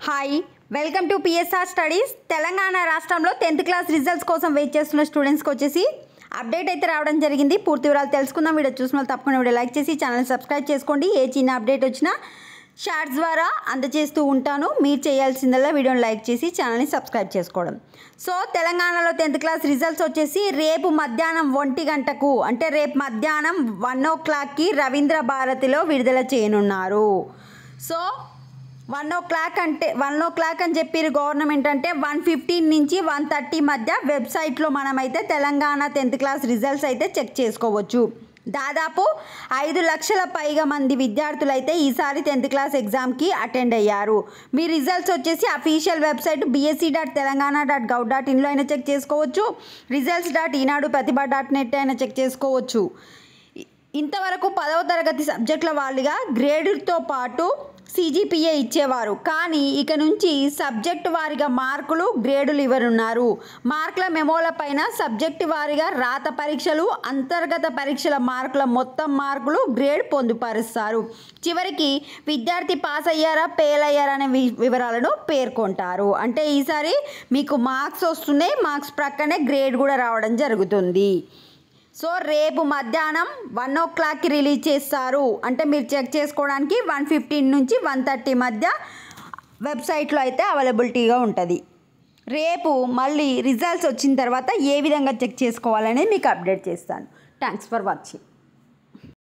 Hi welcome to PSR studies. Telangana రాష్ట్రంలో 10th class results కోసం wait చేస్తున్న స్టూడెంట్స్కి వచ్చేసి అప్డేట్ అయితే రావడం జరిగింది. పూర్తి వివరాలు తెలుసుకుందాం. వీడియో చూసిన వాళ్ళు తప్పకుండా వీడియో లైక్ చేసి ఛానల్ సబ్స్క్రైబ్ చేసుకోండి. ఏ చిన్న అప్డేట్ వచ్చినా షార్ట్స్ ద్వారా అందజేస్తూ ఉంటాను. మీరు చేయాల్సిందల్లా వీడియోని లైక్ చేసి ఛానల్ని సబ్స్క్రైబ్ చేసుకోవడం. సో తెలంగాణలో 10th క్లాస్ రిజల్ట్స్ వచ్చేసి రేపు మధ్యాహ్నం 1 గంటకు అంటే రేపు మధ్యాహ్నం 1 o'clockకి రవీంద్ర భారతిలో విడుదల చేయనున్నారు. సో 1 o'clock అంటే 1 o'clock అని చెప్పారు గవర్నమెంట్. అంటే 1:15 నుంచి 1:30 మధ్య వెబ్సైట్లో మనమైతే తెలంగాణ 10th క్లాస్ రిజల్ట్స్ అయితే చెక్ చేసుకోవచ్చు. దాదాపు 5 లక్షల పైగా మంది విద్యార్థులు అయితే ఈసారి 10th క్లాస్ ఎగ్జామ్కి అటెండ్ అయ్యారు. మీ రిజల్ట్స్ వచ్చేసి అఫీషియల్ వెబ్సైట్ bsc.telangana.gov.in అయినా చెక్ చేసుకోవచ్చు. results.ఈనాడు ప్రతిభ.net అయినా చెక్ చేసుకోవచ్చు. ఇంతవరకు 10వ తరగతి సబ్జెక్టుల వారీగా గ్రేడ్తో పాటు CGPA ఇచ్చేవారు. కానీ ఇక నుంచి సబ్జెక్టు వారీగా మార్కులు గ్రేడులు ఇవ్వనున్నారు. మార్కుల మెమోల పైన సబ్జెక్టు వారీగా రాత పరీక్షలు, అంతర్గత పరీక్షల మార్కుల మొత్తం మార్కులు గ్రేడ్ పొందుపరుస్తారు. చివరికి విద్యార్థి పాస్ అయ్యారా ఫెయిల్ అయ్యారా అనే వివరాలను పేర్కొంటారు. అంటే ఈసారి మీకు మార్క్స్ వస్తున్నాయి, మార్క్స్ ప్రక్కనే గ్రేడ్ కూడా రావడం జరుగుతుంది. సో రేపు మధ్యాహ్నం 1 o'clockకి రిలీజ్ చేస్తారు. అంటే మీరు చెక్ చేసుకోవడానికి 1:15 నుంచి 1:30 మధ్య వెబ్సైట్లో అయితే అవైలబిలిటీగా ఉంటుంది. రేపు మళ్ళీ రిజల్ట్స్ వచ్చిన తర్వాత ఏ విధంగా చెక్ చేసుకోవాలనేది మీకు అప్డేట్ చేస్తాను. Thanks for watching.